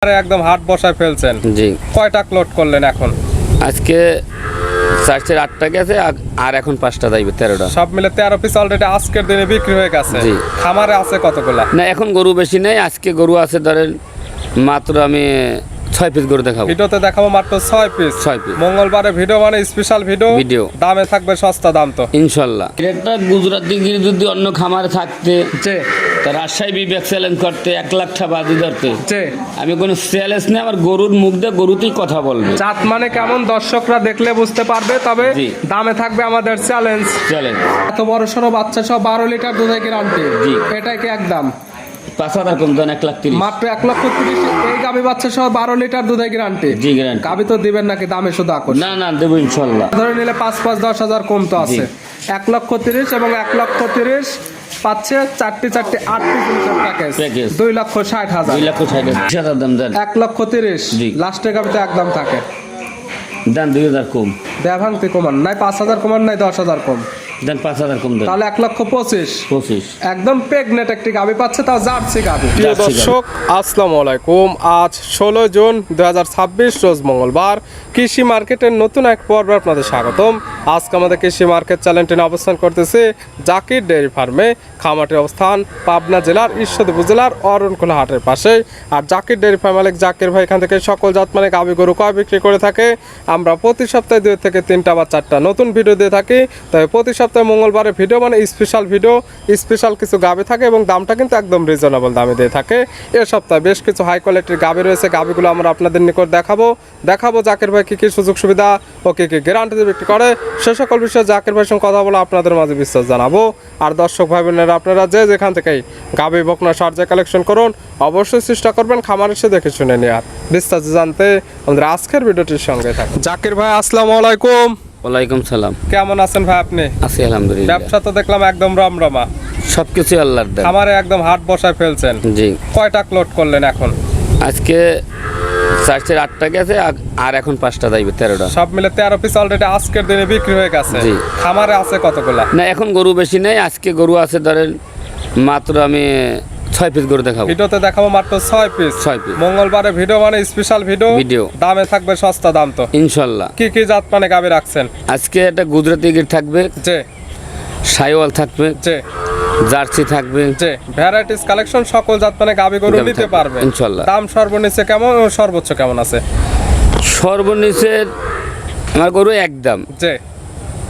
একদম হাট বসায় ফেলছেন। জি কয়টা লোড করলেন এখন? আজকে 4-8টা গেছে আর এখন 5টা যাইবে 13টা। সব মিলে 13 পিস অলরেডি আজকের দিনে বিক্রি হয়ে গেছে। জি। খামারে আছে কতগুলা? না এখন গরু বেশি নেই, আজকে গরু আছে ধরেন মাত্র আমি 6 পিস গরু দেখাবো। ভিডিওতে দেখাবো মাত্র 6 পিস। 6 পিস মঙ্গলবারে ভিডিও মানে স্পেশাল ভিডিও। দামে থাকবে সস্তা দাম তো ইনশাল্লাহ। একটা গুজরাটি গিরি যদি অন্য খামারে থাকতে জি তা রাজশাহী বিবেক চ্যালেঞ্জ করতে 1 লাখ টাকা বাজি ধরতে জি আমি কোনো চ্যালেঞ্জ নেই, আমার গরুর মুখ দিয়ে গরুতেই কথা বলবে। জাত মানে কেমন দর্শকরা দেখলে বুঝতে পারবে, তবে জি। দামে থাকবে আমাদের চ্যালেঞ্জ। এত এত বড় সড়ো বাচ্চা সব 12 লিটার দুধের গ্যারান্টি। জি। এটাই কি একদম 5,000 কম দেন 1,30,000 মাত্র 1,30,000। এই গাভী বাচ্চা সহ 12 লিটার দুধের গ্যারান্টি। জি গ্যারান্টি। গাভী তো দিবেন নাকি দামে শুধু আকর্ষণ? না না দেবো ইনশাল্লাহ। ধরে নিলে 5-10 কম তো আছে। 1,30,000 এবং 1,30,000 পাচ্ছে 4টি 8 পিস প্যাকেজ। 2,60,000 2,60,000 দাম দেন। 1,30,000 জি। লাস্টে গাভীতে একদম থাকে। দেন 2,000 কম দেভাংতি কমান নাই, 5,000 কমান নাই, 10,000 কম, দেন 5,000 কম দেন। তাহলে 1,25,000। 25 একদম প্রেগনেন্ট একটি গাভী পাচ্ছে, তাও জার্সি গাভী। প্রিয় দর্শক, আসসালামু আলাইকুম। আজ 16 জুন 2026 রোজ মঙ্গলবার। কৃষি মার্কেটের নতুন এক পর্বে আপনাদের স্বাগতম। আজকে আমাদের কৃষি মার্কেট চ্যানেলটি অবস্থান করতেছে জাকির ডেয়ারি ফার্মে। খামারটির অবস্থান পাবনা জেলার ঈশ্বরদী উপজেলার অরণখোলা হাটের পাশে। আর জাকির ডেয়ারি ফার্ম মালিক জাকির ভাই এখান থেকে সকল জাত মানে গাভী গরু কয় বিক্রি করে থাকে। আমরা প্রতি সপ্তাহে 2 থেকে 3টা বা 4টা নতুন ভিডিও দিয়ে থাকি। তবে প্রতি সপ্তাহে মঙ্গলবারে ভিডিও মানে স্পেশাল ভিডিও, স্পেশাল কিছু গাভী থাকে এবং দামটা কিন্তু একদম রিজনেবল দামে দিয়ে থাকে। এ সপ্তাহে বেশ কিছু হাই কোয়ালিটির গাভী রয়েছে। গাভীগুলো আমরা আপনাদের নিকট দেখাবো জাকির ভাই কী কী সুযোগ সুবিধা ও কী কী গ্যারান্টি বিক্রি করে, সে সকল বিষয়ে জাকির ভাইয়ের সঙ্গে কথা বলে আপনাদের মাঝে বিস্তার জানাবো। আর দর্শক ভাই বোনেরা আপনারা যে যেখান থেকেই গাভী বকনা সার্জে কালেকশন করুন, অবশ্যই চেষ্টা করবেন খামার এসে দেখে শুনে নেওয়ার। বিস্তারিত জানতে আমাদের আজকের ভিডিওটির সঙ্গে থাকুন। জাকির ভাই আসসালামু আলাইকুম। ওয়ালাইকুম সালাম। কেমন আছেন ভাই আপনি? আছি আলহামদুলিল্লাহ। ব্যবসা তো দেখলাম একদম রমরমা। সবকিছু আল্লাহর দেন। খামারে একদম হাট বসায় ফেলছেন। জি কয়টা লোড করলেন এখন? আজকে 4-8টা গেছে আর এখন 5টা যাইবে 13টা। সব মিলে 13 পিস অলরেডি আজকের দিনে বিক্রি হয়ে গেছে। জি। খামারে আছে কতগুলা? না এখন গরু বেশি নেই, আজকে গরু আছে ধরেন মাত্র আমি 6 পিস গরু দেখাবো। ভিডিওতে দেখাবো মাত্র 6 পিস। 6 পিস। মঙ্গলবারে ভিডিও মানে স্পেশাল ভিডিও। দামে থাকবে সস্তা দাম তো ইনশাল্লাহ। কি কি জাত মানে গাভী রাখছেন? আজকে একটা গুজরাটি গির থাকবে, যে সাইওয়াল থাকবে, যে জার্সি থাকবে, যে ভ্যারাইটিস কালেকশন সকল জাত মানে গাভী গরু গাভী নিতে থাকবে, পারবে ইনশাল্লাহ। দাম সর্বনিচে কেমন ও সর্বোচ্চ কেমন আছে? সর্বনিচের আমার গরু একদম যে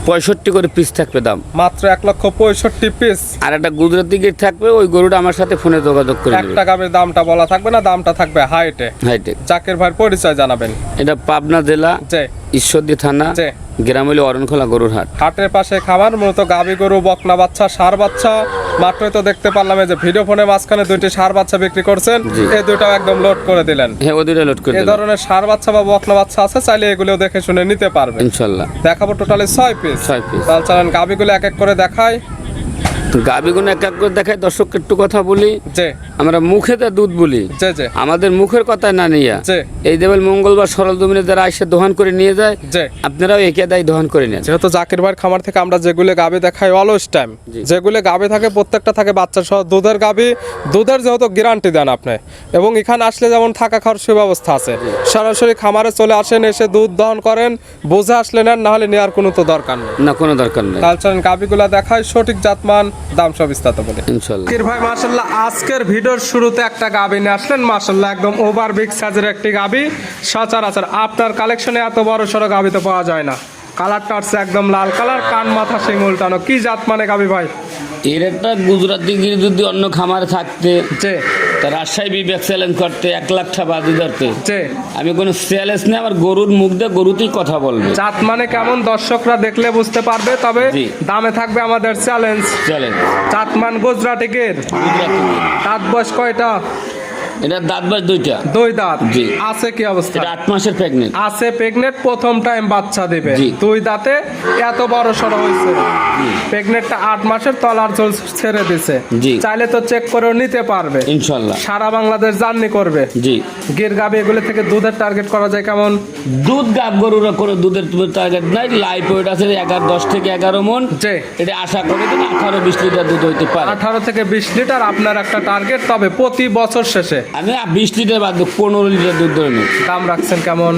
65 করে পিস থাকবে দাম। মাত্র 1,65,000 পিস। আর একটা গুজরাটি গির থাকবে, ওই গরুটা আমার সাথে ফোনে যোগাযোগ করে নেবে। একটা গাভীর দামটা বলা থাকবে না, দামটা থাকবে হাইটে। হাইটেক। জাকির ভাইয়ের পরিচয় জানাবেন। এটা পাবনা জেলা যে ঈশ্বরদী থানা, যে গ্রাম হইল অরণখোলা গরুর হাট। হাটের পাশে খামার, মূলত গাভী গরু, বকনা বাচ্চা, ষাঁড় বাচ্চা। মাত্রই তো দেখতে পারলাম এই যে ভিডিও ফোনের মাঝখানে 2টি ষাঁড় বাচ্চা বিক্রি করছেন। জি। এই দুইটাও একদম লোড করে দিলেন। হ্যাঁ ওই দুইটা লোড করে এই দেবেন ধরনের ষাঁড় বাচ্চা বা বকনা বাচ্চা আছে, চাইলে এগুলো দেখে শুনে নিতে পারবে। ইনশাল্লাহ। দেখাবো টোটালি 6 পিস। 6 পিস। তাহলে চলেন গাভীগুলো এক এক করে দেখাই। গাভীগুলো এক এক করে দেখায়, দর্শককে একটু কথা বলি। যে আমরা মুখেতে দুধ বলি, যে যে আমাদের মুখের কথা না নিয়ে যে এই দেবেল মঙ্গলবার সরল জমিনে যারা এসে দোহান করে নিয়ে যায়, যে আপনারাও একে দায় দোহান করে নেন। যেহেতু জাকির ভাইয়ের খামার থেকে আমরা যেগুলো গাভী দেখাই অলস টাইম, জি। যেগুলো গাভী থাকে প্রত্যেকটা থাকে বাচ্চা সহ দুধের গাভী। দুধের যেহেতু গ্যারান্টি দেন আপনি, এবং এখানে আসলে যেমন থাকা খাওয়ার সুব্যবস্থা আছে। সরাসরি খামারে চলে আসেন, এসে দুধ দহন করেন, বুঝে আসলে নেন, না হলে নেওয়ার কোনো তো দরকার নেই। না কোনো দরকার নেই। তাহলে চলেন গাভীগুলো দেখাই, সঠিক জাতমান, দাম সব বিস্তারিত বলে। ইনশাল্লাহ। জাকির ভাই মাশাআল্লাহ আজকের ভিডিওর শুরুতে একটা গাভী নিয়ে আসলেন। মাশাআল্লাহ একদম ওভার বিগ সাইজের একটি গাভী। সচরাচর আপনার কালেকশনে এত বড় সড়ো গাভী তো পাওয়া যায় না। কালারটা হচ্ছে একদম লাল কালার, কান মাথা শিং উল্টানো। কি জাত মানে গাভী ভাই? এর একটা গুজরাটি গিরি যদি অন্য খামারে থাকতে যে তা রাজশাহী বিবেক চ্যালেঞ্জ করতে 1 লাখ টাকা বাজি ধরতে যে আমি কোনো চ্যালেঞ্জ নেই, আমার গরুর মুখ দিয়ে গরুতেই কথা বলবে। জাত মানে কেমন দর্শকরা দেখলে বুঝতে পারবে, তবে জি। দামে থাকবে আমাদের চ্যালেঞ্জ। চলেন জাতমান গুজরাটি গির। গুজরাটি গির। দাঁত বয়স কয়টা? এটা দাঁত বাজ 2টা। 2 দাঁত। জি। আছে কি অবস্থা? এটা 8 মাসের প্রেগনেন্ট। আছে প্রেগনেন্ট, প্রথম টাইম বাচ্চা দিবে। জি। 2 দাঁতে এত বড় সড়ো হয়েছে। প্রেগনেন্টটা 8 মাসের, তলার চুল ছেড়ে দিছে। জি। চাইলে তো চেক করেও নিতে পারবে। ইনশাল্লাহ। সারা বাংলাদেশ জার্নি করবে। জি। গির গাবি এগুলো থেকে দুধের টার্গেট করা যায় কেমন? দুধ গাব গরুর কোনো দুধের টার্গেট নাই। লাইফ ওয়েট আছে 10 থেকে 11 মন। যে এটা আশা করি যে 18-20 লিটার দুধ হইতে পারে। 18 থেকে 20 লিটার আপনার একটা টার্গেট। তবে প্রতি বছর শেষে আমি 20 লিটার বাদ 15 লিটার দুধ ধরে নিই। দাম রাখছেন কেমন?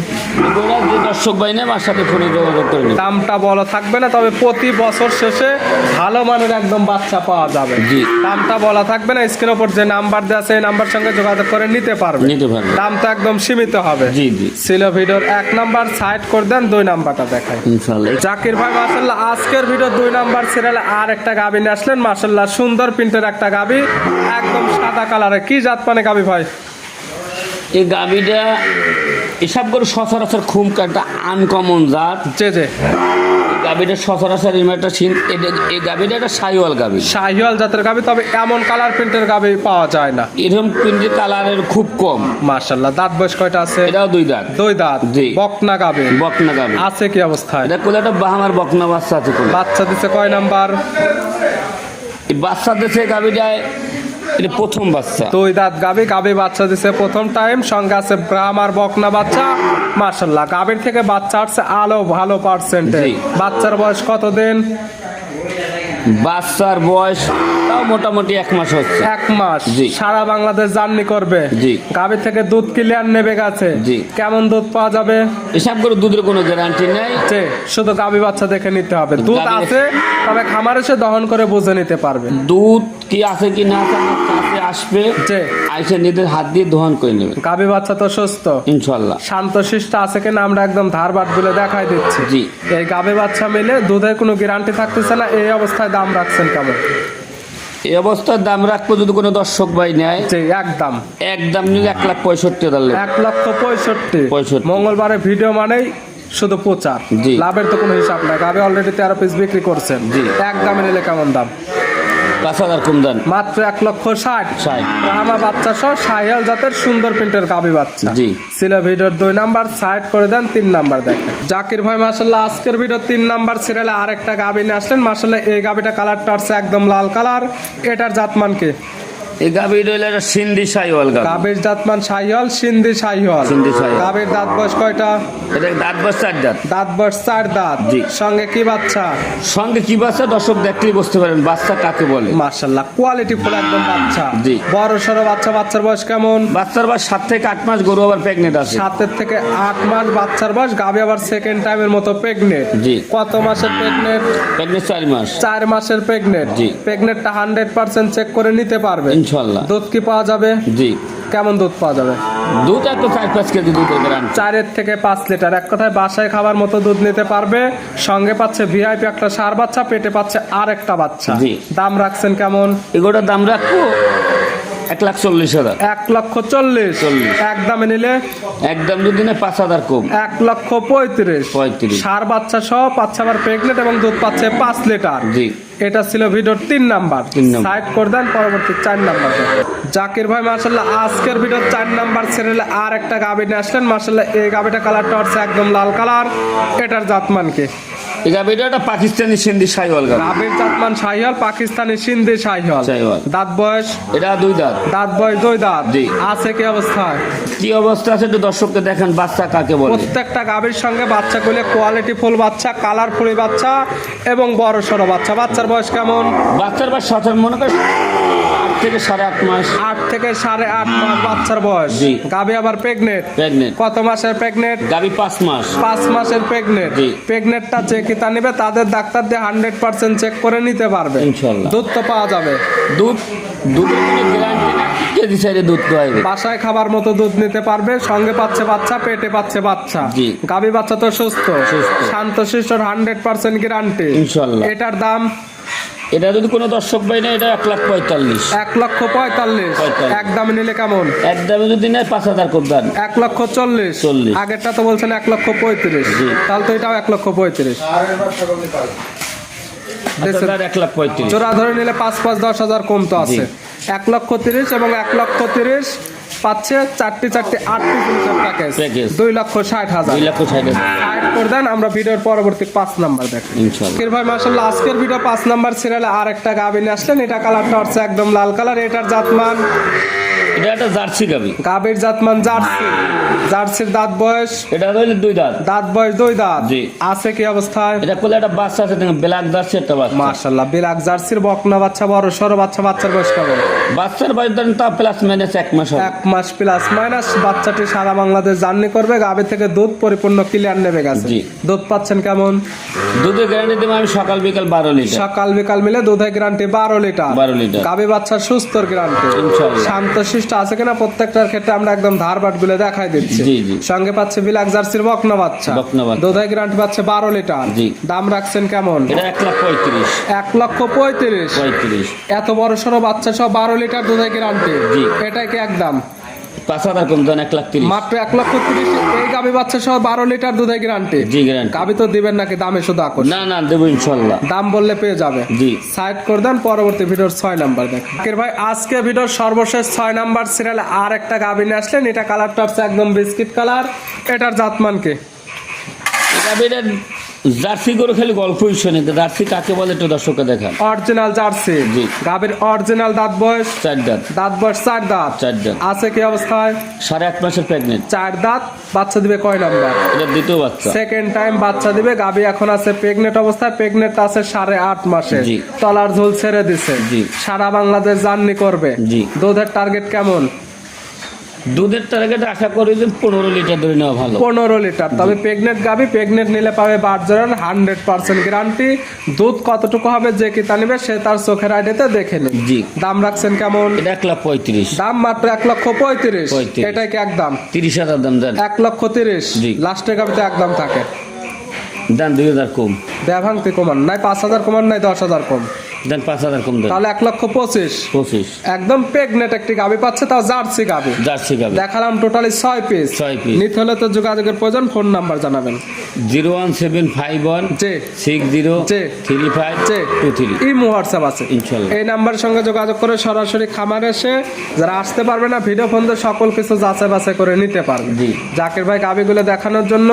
এগুলো যে দর্শক ভাই নেই আমার সাথে ফোনে যোগাযোগ করে নিই। দামটা বলা থাকবে না, তবে প্রতি বছর শেষে ভালো মানের একদম বাচ্চা পাওয়া যাবে। জি। দামটা বলা থাকবে না, স্ক্রিনের উপর যে নাম্বার দেওয়া আছে এই নাম্বার সঙ্গে যোগাযোগ করে নিতে পারবে। দামটা একদম সীমিত হবে। জি জি। ছিল ভিডিওর 1 নাম্বার, সাইড করে দেন 2 নাম্বারটা দেখাই। ইনশাআল্লাহ। জাকির ভাই মাশাআল্লাহ আজকের ভিডিও 2 নাম্বার সিরিয়ালে আর একটা গাবি নিয়ে আসলেন। মাশাআল্লাহ সুন্দর প্রিন্টের একটা গাবি, একদম সাদা কালারে। কি জাত মানে গাবি ভাই? এই গাবিটা এসব করে সচরাচর খুব একটা আনকমন জাত। জি জি। গাবিটা সচরাচর একটা এই গাবিটা একটা শাহিওয়াল গাবি। শাহিওয়াল জাতের গাবি, তবে এমন কালার প্রিন্টের গাবি পাওয়া যায় না। এরকম প্রিন্টের কালারের খুব কম। মাশাআল্লাহ। দাঁত বয়স কয়টা আছে? এটাও 2 দাঁত। 2 দাঁত। জি। বকনা গাবি। বকনা গাবি আছে কি অবস্থায়? এটা কোলে একটা বাহামার বকনা বাচ্চা আছে কোলে। বাচ্চা দিছে কয় নাম্বার? এই বাচ্চা দিছে গাবিটায় এটা প্রথম বাচ্চা। 2 দাঁত গাবি, গাবি বাচ্চা দিছে প্রথম টাইম। সঙ্গে আছে ব্রাহ্মার বকনা বাচ্চা। মাশাআল্লাহ গাবির থেকে বাচ্চা আসছে আলো ভালো পার্সেন্টে। জি। বাচ্চার বয়স কত দিন? বাচ্চার বয়স তাও মোটামুটি 1 মাস হচ্ছে। 1 মাস। জি। সারা বাংলাদেশ জার্নি করবে। জি। গাবি থেকে দুধ ক্লিয়ার নেবে গেছে। জি। কেমন দুধ পাওয়া যাবে? এসব করে দুধের কোনো গ্যারান্টি নেই। যে শুধু গাবি বাচ্চা দেখে নিতে হবে। দুধ গাভী- আছে, তবে খামারে এসে দহন করে বুঝে নিতে পারবে। দুধ কি আছে কি না আছে আমার কাছে আসবে, যে আইসে নিজের হাত দিয়ে দহন করে নেবে গাবি বাচ্চা তো সুস্থ ইনশাল্লাহ। শান্ত শিষ্ট আছে কিনা আমরা একদম ধারবাট গুলো দেখাই দিচ্ছি। জি। এই গাবি বাচ্চা মিলে দুধের কোনো গ্যারান্টি থাকতেছে না। এই অবস্থায় দাম রাখছেন কেমন? এই অবস্থার দাম রাখবো যদি কোনো দর্শক ভাই নেয়, যে একদম একদম যদি 1,65,000 লাগে। 1,65,000। মঙ্গলবারে ভিডিও মানেই শুধু প্রচার। জি। লাভের তো কোনো হিসাব নাই। গাবি অলরেডি 13 পিস বিক্রি করছেন। জি। একদমে নিলে কেমন দাম? 5,000 কম দেন। মাত্র 1,60,000। 60। ব্রাহ্মা বাচ্চা সহ শাহিয়াল জাতের সুন্দর প্রিন্টের গাবি বাচ্চা। জি। ছিল ভিডিওর 2 নাম্বার, সাইড করে দেন 3 নাম্বার দেখেন। জাকির ভাই মাশাআল্লাহ আজকের ভিডিও 3 নাম্বার সিরিয়ালে আরেকটা গাবি নিয়ে আসলেন। মাশাআল্লাহ এই গাবিটা কালারটা আছে একদম লাল কালার। এটার জাতমান কি? এই গাভী রইল একটা সিন্ধি শাহিওয়াল গাভী। গাবির জাতমান শাহিয়াল, সিন্ধি শাহিয়াল। সিন্ধি শাহিওয়াল। গাবির দাঁত বয়স কয়টা? এটা দাঁত বয়স 4 দাঁত। দাঁত বয়স 4 দাঁত। জি। সঙ্গে কি বাচ্চা? সঙ্গে কি বাচ্চা দর্শক দেখলেই বুঝতে পারেন বাচ্চা কাকে বলে। মাশাআল্লাহ কোয়ালিটি ফুল একদম বাচ্চা। জি। বড় সরো বাচ্চা। বাচ্চার বয়স কেমন? বাচ্চার বয়স 7 থেকে 8 মাস, গরু আবার প্রেগনেন্ট আছে। 7 থেকে 8 মাস বাচ্চার বয়স। গাবি আবার সেকেন্ড টাইমের মতো প্রেগনেন্ট। জি। কত মাসের প্রেগনেন্ট? প্রেগনেন্ট 4 মাস। 4 মাসের প্রেগনেন্ট। জি। প্রেগনেন্টটা 100% চেক করে নিতে পারবে ইনশাআল্লাহ। দুধ কি পাওয়া যাবে? জি। কেমন দুধ পাওয়া যাবে? দুধ একটা 4-5 কেজি দুধ গ্যারান্টি। 4 থেকে 5 লিটার। এক কথায় বাসায় খাবার মতো দুধ নিতে পারবে। সঙ্গে পাচ্ছে ভিআইপি একটা ষাঁড় বাচ্চা, পেটে পাচ্ছে আর একটা বাচ্চা। জি। দাম রাখছেন কেমন? এগুলোর দাম রাখবো 1,40,000। 1,40,000। একদমে নিলে একদম যদি না 5,000 কম। 1,35,000। 35। ষাঁড় বাচ্চা সহ পাচ্ছে আবার প্রেগনেন্ট এবং দুধ পাচ্ছে 5 লিটার। জি। এটা ছিল ভিডিওর 3 নাম্বার। 3 নাম্বার। সাইড করে দেন পরবর্তী 4 নাম্বার। জাকির ভাই মাশাআল্লাহ আজকের ভিডিওর 4 নাম্বার সিরিয়ালে আর একটা গাবি নিয়ে আসলেন। মাশাআল্লাহ এই গাবিটা কালারটা হচ্ছে একদম লাল কালার। এটার জাতমান কি? এই গাভীটা একটা পাকিস্তানি সিন্ধি শাহিওয়াল গাভী। গাবির জাতমান শাহিয়াল, পাকিস্তানি সিন্ধি শাহিয়াল। শাহিওয়াল। দাঁত বয়স? এটা 2 দাঁত। দাঁত বয়স 2 দাঁত। জি। আছে কি অবস্থায়? কি অবস্থা আছে একটু দর্শককে দেখেন বাচ্চা কাকে বলে। প্রত্যেকটা গাবির সঙ্গে বাচ্চা গুলো কোয়ালিটি ফুল বাচ্চা, কালারফুল বাচ্চা এবং বড় সড়ো বাচ্চা। বাচ্চার বয়স কেমন? বাচ্চার বয়স 17 মনে করে 8 থেকে 8.5 মাস। 8 থেকে 8.5 মাস বাচ্চার বয়স। জি। গাবি আবার প্রেগনেন্ট। প্রেগনেন্ট। কত মাসের প্রেগনেন্ট? গাভী 5 মাস। 5 মাসের প্রেগনেন্ট। জি। প্রেগনেন্টটা যে কিতা নেবে তাদের ডাক্তার দিয়ে 100% চেক করে নিতে পারবে ইনশাআল্লাহ। দুধ তো পাওয়া যাবে। দুধের কোনো গ্যারান্টি না, কেজি সাইডে দুধ খাওয়াইবে। বাসায় খাবার মতো দুধ নিতে পারবে। সঙ্গে পাচ্ছে বাচ্চা, পেটে পাচ্ছে বাচ্চা। জি। গাবি বাচ্চা তো সুস্থ সুস্থ। শান্ত শিষ্ট 100% গ্যারান্টি ইনশাআল্লাহ। এটার দাম? এটা যদি কোনো দর্শক ভাই না এটা 1,45,000। 1,45,000। একদম নিলে কেমন? একদমে যদি নেয় 5,000 কম দেন। 1,40,000। 40। আগেরটা তো বলছেন 1,35,000। জি। তাহলে তো এটাও 1,35,000। আচ্ছা, 1,35,000। জোড়া ধরে নিলে 5,10,000 কম তো আছে। 1,30,000 এবং 1,30,000 পাচ্ছে 4টি 8 পিসের প্যাকেজ। 2,60,000। 2,60,000। সাইড করে দেন আমরা ভিডিওর পরবর্তী 5 নাম্বার দেখেন। ইনশাআল্লাহ। জাকির ভাই মাশাআল্লাহ আজকের ভিডিও 5 নাম্বার সিরিয়ালে আর একটা গাবি নিয়ে আসলেন। এটা কালারটা হচ্ছে একদম লাল কালার। এটার জাতমান? এটা একটা জার্সি গাভী। গাবির জাতমান জার্সি। জার্সির দাঁত বয়স? এটা হইলো 2 দাঁত। দাঁত বয়স 2 দাঁত। জি। আছে কি অবস্থায়? এটা কোলে একটা বাচ্চা আছে দেখেন, ব্ল্যাক জার্সি একটা বাচ্চা। মাশাআল্লাহ ব্ল্যাক জার্সির বকনা বাচ্চা, বড় সরো বাচ্চা। বাচ্চার বয়স কেমন? বাচ্চার বয়স ধরেন তা প্লাস মাইনাস 1 মাস হবে। 1 মাস প্লাস মাইনাস বাচ্চাটি সারা বাংলাদেশ জার্নি করবে। গাভী থেকে দুধ পরিপূর্ণ ক্লিয়ার নেবে গেছে। জি। দুধ পাচ্ছেন কেমন? দুধের গ্যারান্টি দেবো আমি সকাল বিকাল 12 লিটার। সকাল বিকাল মিলে দুধের গ্যারান্টি 12 লিটার। 12 লিটার। গাভী বাচ্চার সুস্থর গ্যারান্টি ইনশাআল্লাহ। শান্তশিষ্ট আছে কিনা প্রত্যেকটার ক্ষেত্রে আমরা একদম ধারবাট গুলো দেখাই দিচ্ছি। জি, জি। সঙ্গে পাচ্ছে বিলাক জার্সির বকনা বাচ্চা। বকনা বাচ্চা। দুধের গ্যারান্টি পাচ্ছে 12 লিটার। জি। দাম রাখছেন কেমন? এটা 1,35,000। 1,35,000। 35। এত বড় সড়ো বাচ্চা সহ 12 লিটার দুধের গ্যারান্টি। জি। এটাই কি একদম 5,000 কম দেন 1,30,000। মাত্র 1,30,000 এই গাভী বাচ্চা সহ 12 লিটার দুধের গ্যারান্টি। জি গ্যারান্টি। গাভী তো দিবেন নাকি দামে শুধু আকর্ষণ? না না দেবো ইনশাল্লাহ। দাম বললে পেয়ে যাবে। জি। সাইড করে দেন, পরবর্তী ভিডিওর 6 নাম্বার দেখ ভাই। আজকে ভিডিওর সর্বশেষ 6 নাম্বার সিরিয়ালে আর একটা গাভী নিয়ে আসলেন। এটা কালারটা হচ্ছে একদম বিস্কিট কালার। এটার জাতমান কি? এটা জার্সি গরু খালি গল্পই শোনে, জার্সি কাকে বলে একটু দর্শককে দেখান। Original jersey. জি। গাভীর অরিজিনাল দাঁত বয়স 4 দাঁত। দাঁত বয়স 4 দাঁত। 4 দাঁত। আছে কি অবস্থায়? 1.5 মাসের প্রেগনেন্ট। 4 দাঁত। বাচ্চা দিবে কয় নাম্বার? এটা দ্বিতীয় বাচ্চা। সেকেন্ড টাইম বাচ্চা দিবে। গাভী এখন আছে প্রেগনেন্ট অবস্থায়। প্রেগনেন্ট আছে 8.5 মাসে। জি। তলার ঝোল ছেড়ে দিছে। জি। সারা বাংলাদেশ জার্নি করবে। জি। দুধের টার্গেট কেমন? দুধের টার্গেট আশা করি যে 15 লিটার ধরে নেওয়া ভালো। 15 লিটার। তবে প্রেগনেন্ট গাভী, প্রেগনেন্ট নিলে পাবে বার্জার 100% গ্যারান্টি। দুধ কতটুকু হবে যে কি তা নিবে সে তার চোখের আইডিতে দেখে নিন। জি। দাম রাখছেন কেমন? এটা 1,35,000। দাম মাত্র 1,35,000। 35,000 এটাই কি একদম? 30,000 দাম দেন। 1,30,000। জি। লাস্টের গাভীতে একদম থাকে। দেন 2,000 কম। ব্যভাংতি কমান নাই, 5,000 কমান নাই, 10,000 কম। দেন 5,000 কম দেন। তাহলে 1,25,000। 25। একদম প্রেগনেন্ট একটি গাভী পাচ্ছে, তাও জার্সি গাভী। জার্সি গাবে। দেখালাম টোটালি 6 পিস। 6 পিস। নিতে হলে তো যোগাযোগের প্রয়োজন। ফোন নাম্বার জানাবেন। 01751 জি। 60 জি। 35 জি। 23। এই হোয়াটসঅ্যাপ আছে ইনশাল্লাহ। এই নাম্বারের সঙ্গে যোগাযোগ করে সরাসরি খামারে এসে যারা আসতে পারবে না ভিডিও ফোন দিয়ে সকল কিছু যাচাই বাছাই করে নিতে পারবে। জি। জাকির ভাই গাভীগুলো দেখানোর জন্য,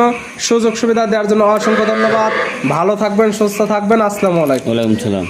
সুযোগ সুবিধা দেওয়ার জন্য অসংখ্য ধন্যবাদ। ভালো থাকবেন, সুস্থ থাকবেন। আসসালামু আলাইকুম। ওয়ালাইকুম সালাম।